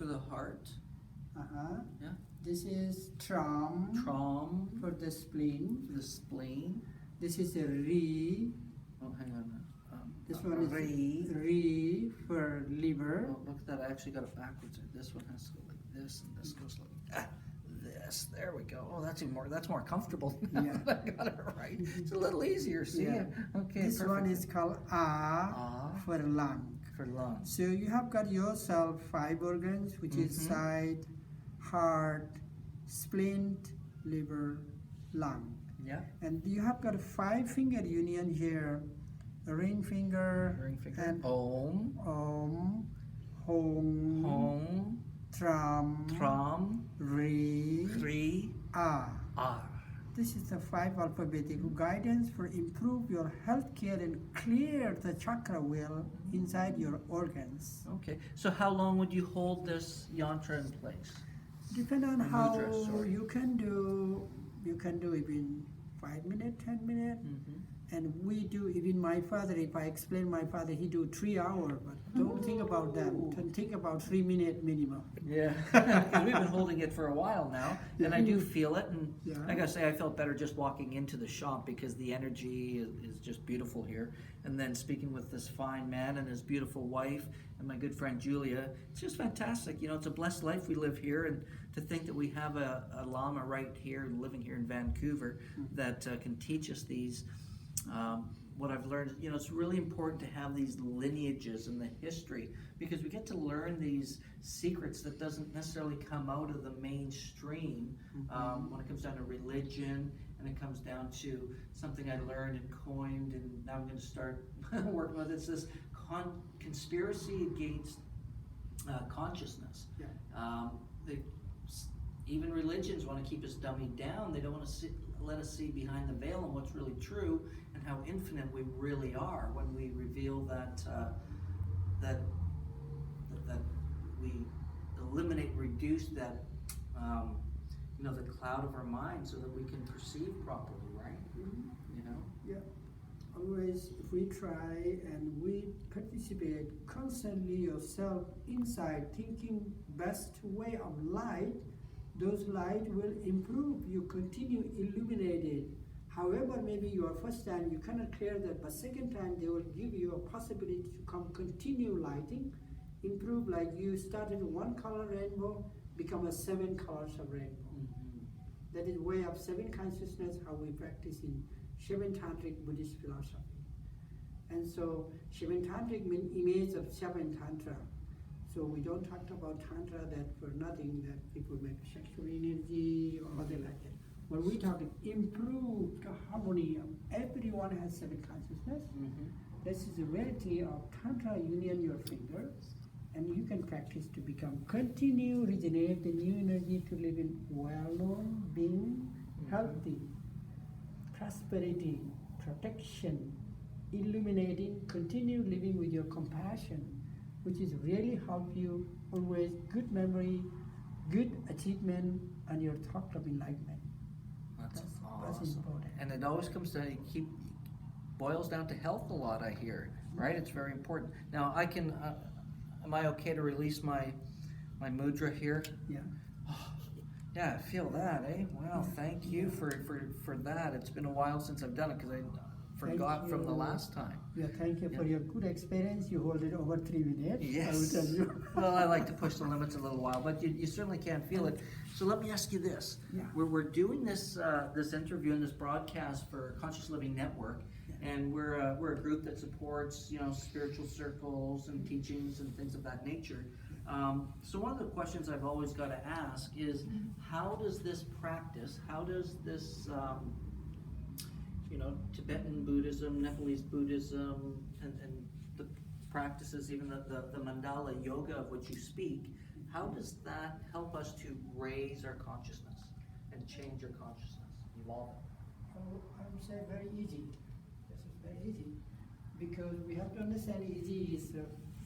the heart. Yeah. This is tram. Trom. For the spleen. For the spleen. This is a re. Oh, hang on. This one is re for liver. Oh, look at that! I actually got it backwards. This one has to go like this, and this goes like this. There we go. Oh, that's even more. That's more comfortable. Yeah. I got it right. It's a little easier. See? Yeah. Okay. This perfect. one is called for lung. For lung. So you have got yourself 5 organs, which is side, heart, spleen, liver, lung. Yeah. And you have got a 5-finger union here. A ring finger, and Om, home, home, tram, re, R. This is the 5 alphabetic guidance for improve your health care and clear the chakra well inside your organs. Okay, so how long would you hold this yantra in place? Depend on how you can do even 5 minutes, 10 minutes. And we do, even my father, if I explain my father, he do 3 hours, but don't think about that. Think about 3 minutes minimum. Yeah, because we've been holding it for a while now, and I do feel it. And I gotta say, I felt better just walking into the shop because the energy is just beautiful here. And then speaking with this fine man and his beautiful wife and my good friend Julia, it's just fantastic. You know, it's a blessed life we live here, and to think that we have a Lama right here, living here in Vancouver, that can teach us these. What I've learned, you know, it's really important to have these lineages and the history, because we get to learn these secrets that doesn't necessarily come out of the mainstream when it comes down to religion, and it comes down to something I learned and coined, and now I'm going to start working with. It's this conspiracy against consciousness. Even religions want to keep us dummied down. They don't want to let us see behind the veil and what's really true, and how infinite we really are when we reveal that that we eliminate, reduce that you know, the cloud of our mind, so that we can perceive properly, right? You know. Yeah. Always, if we try and we participate constantly yourself inside, thinking best way of light, those light will improve. You continue illuminated. However, maybe your first time you cannot clear that, but second time they will give you a possibility to come continue lighting, improve. Like you started 1 color rainbow, become a 7 colors of rainbow. That is way of 7 consciousness, how we practice in Shivan Tantric Buddhist philosophy. And so Shivan Tantric means image of 7 Tantra. So we don't talk about Tantra that for nothing, that people make sexual energy or other like that. When we talk improved harmony of everyone has 7 consciousness. This is the reality of Tantra union your finger, and you can practice to become continue, regenerate the new energy to live in well-known, being healthy, prosperity, protection, illuminating, continue living with your compassion, which is really help you always good memory, good achievement, and your thought of enlightenment. That's awesome. That's important. And it always comes to boils down to health a lot, I hear, right? It's very important. Now I can, am I okay to release my mudra here? Yeah. Oh, yeah, I feel that, eh? Wow, thank you for that. It's been a while since I've done it, because I forgot from the last time. Yeah, thank you for your good experience. You hold it over 3 minutes. Yes. I will tell you. Well, I like to push the limits a little while, but you certainly can't feel it. So let me ask you this. Yeah. We're doing this this interview and this broadcast for Conscious Living Network, and we're a group that supports, you know, spiritual circles and teachings and things of that nature. So one of the questions I've always got to ask is, how does this practice, how does this you know, Tibetan Buddhism, Nepalese Buddhism, and the practices, even the Mandala yoga of which you speak, how does that help us to raise our consciousness and change our consciousness, evolve it? Oh, I would say very easy. This is very easy. Because we have to understand easy is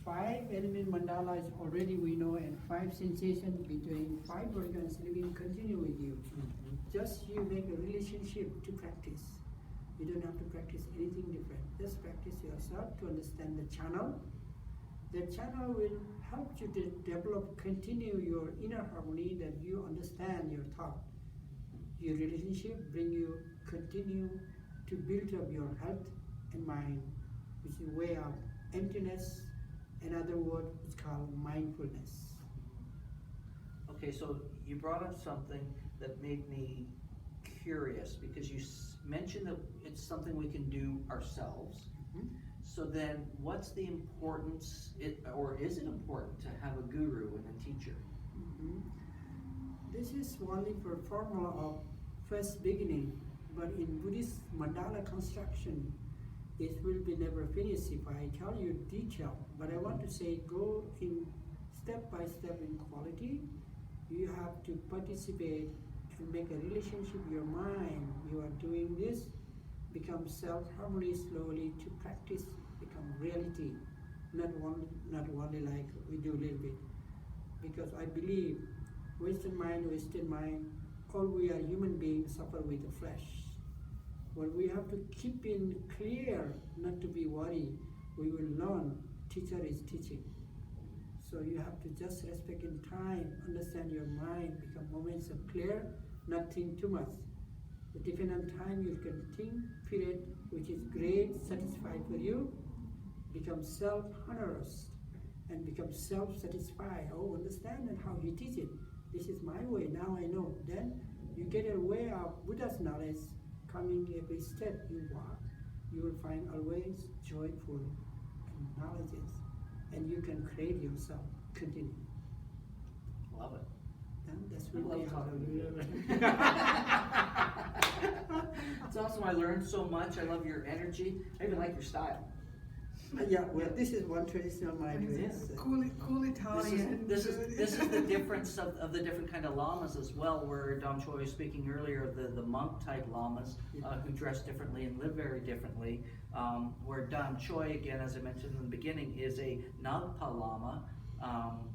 5 element mandala is already we know, and 5 sensations between 5 organs living continue with you. Just you make a relationship to practice. You don't have to practice anything different. Just practice yourself to understand the channel, The channel will help you to develop, continue your inner harmony, that you understand your thought. Your relationship bring you, continue to build up your health and mind, which is way of emptiness. Another word is called mindfulness. Okay, so you brought up something that made me curious, because you mentioned that it's something we can do ourselves. Mm-hmm. So then what's the importance, or is it important to have a guru and a teacher? Mm-hmm. This is only for formula of first beginning, but in Buddhist mandala construction, it will be never finished if I tell you detail. But I want to say, go in step by step in quality. You have to participate and make a relationship with your mind. You are doing this, become self-harmony slowly to practice, become reality, not only like we do a little bit. Because I believe Western mind, all we are human beings suffer with the flesh. What we have to keep in clear, not to be worried, we will learn, teacher is teaching. So you have to just respect in time, understand your mind, become moments of clear, not think too much. The different time you can think period which is great, satisfied for you, become self-honorous and become self-satisfied. Oh, understand and how he teach it. This is my way, now I know. Then you get a way of Buddha's knowledge coming every step you walk. You will find always joyful knowledges, and you can create yourself. Continue. Love it. And that's really how It's awesome. I learned so much. I love your energy. I even like your style. Yeah, well, this is one traditional mind way. Cool Italian. This is the difference of the different kind of lamas as well, where Dom Choi was speaking earlier of the monk type lamas who dress differently and live very differently. Where Dom Choi, again, as I mentioned in the beginning, is a Nagpa Lama,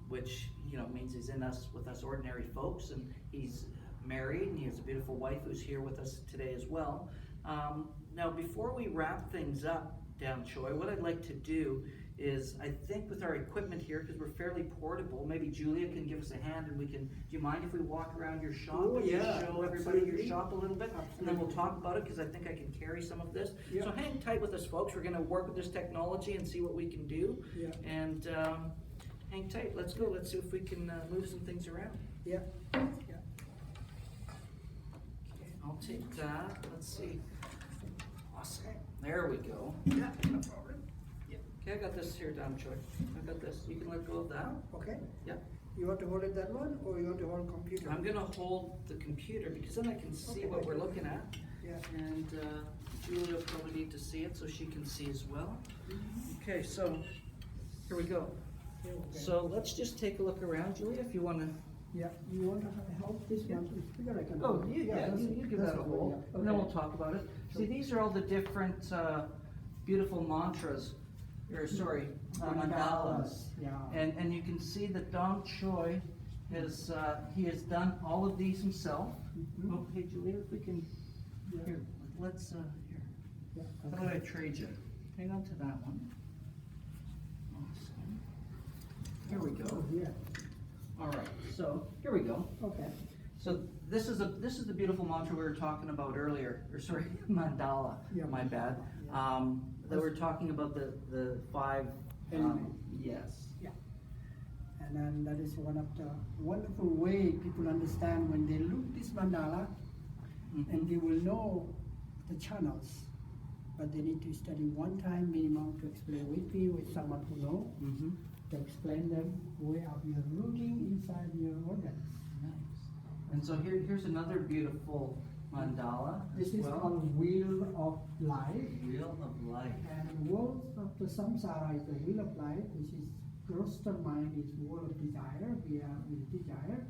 which means he's with us ordinary folks, and he's married and he has a beautiful wife who's here with us today as well. Now, before we wrap things up, Dom Choi, what I'd like to do is, I think with our equipment here, because we're fairly portable, maybe Julia can give us a hand, and do you mind if we walk around your shop and just show everybody your shop a little bit? Absolutely. And then we'll talk about it, because I think I can carry some of this. Yeah. So hang tight with us, folks. We're going to work with this technology and see what we can do. Yeah. And hang tight. Let's go. Let's see if we can move some things around. Yeah. Yeah. Okay, I'll take that. Let's see. Awesome. There we go. Yeah, no problem. Yeah. Okay, I got this here, Dom Choi. I got this. You can let go of that. Okay. Yeah. You want to hold it that one, or you want to hold computer? I'm gonna hold the computer, because then I can see what we're looking at. Yeah. And Julia will probably need to see it so she can see as well. Mm-hmm. Okay, so here we go. Okay. So let's just take a look around, Julia, if you want to. Yeah, you want to help this one? I can You give that a hold, okay. And then we'll talk about it. See, these are all the different beautiful mantras, mandalas. Yeah. And you can see that Dom Choi has done all of these himself. Mm-hmm. Oh, hey Julia, if we can, here, let's here. Yeah, okay. How about I trade you? Hang on to that one. Awesome. Here we go. Yeah. All right, so here we go. Okay. So this is the beautiful mantra we were talking about earlier, mandala. Yeah. My bad. That we're talking about the 5 elements. Yes. Yeah. And then that is one of the wonderful way people understand when they look this mandala, mm-hmm. and they will know the channels. But they need to study one time minimum to explain with me, with someone who know. Mm-hmm. To explain them way of your rooting inside your organs. Nice. And so here's another beautiful mandala. This is called Wheel of Life. Wheel of Life. And Wheel of the Samsara is the Wheel of Life, which is grosser mind is wheel of desire. We are with desire,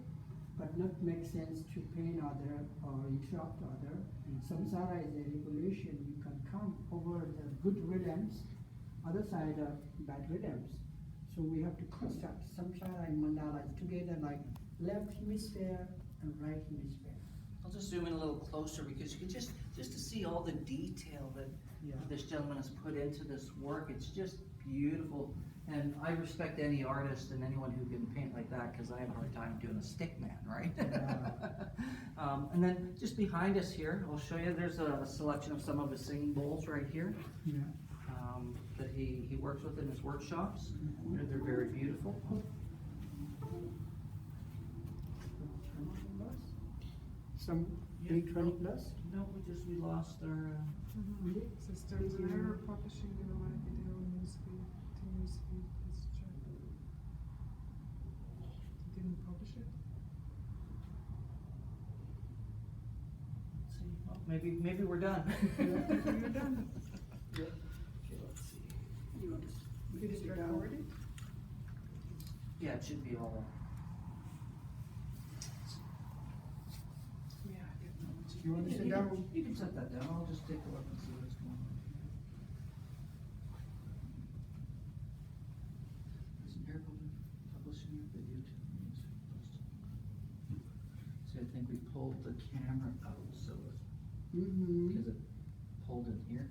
but not make sense to pain other or interrupt other. Samsara is a regulation. You can come over the good rhythms, other side of bad rhythms. So we have to construct samsara and mandala together, like left hemisphere and right hemisphere. I'll just zoom in a little closer, because you can just to see all the detail that this gentleman has put into this work. It's just beautiful. And I respect any artist and anyone who can paint like that, because I have a hard time doing a stick man, right? And then just behind us here, I'll show you, there's a selection of some of his singing bowls right here. Yeah. That he works with in his workshops. They're very beautiful. Some electronic plus? No, we lost our. Systems and error publishing my video newsfeed to newsfeed. Let's check. Didn't publish it. Let's see. Well, maybe we're done. You're done. Okay, let's see. You want to Did it sit down? record it? Yeah, it should be all. Yeah, I didn't know. You want to sit down? You can set that down. I'll just take a look and see what's going on. Isn't there publishing your video to the music post? See, I think we pulled the camera out, so Mm-hmm. because it pulled in here.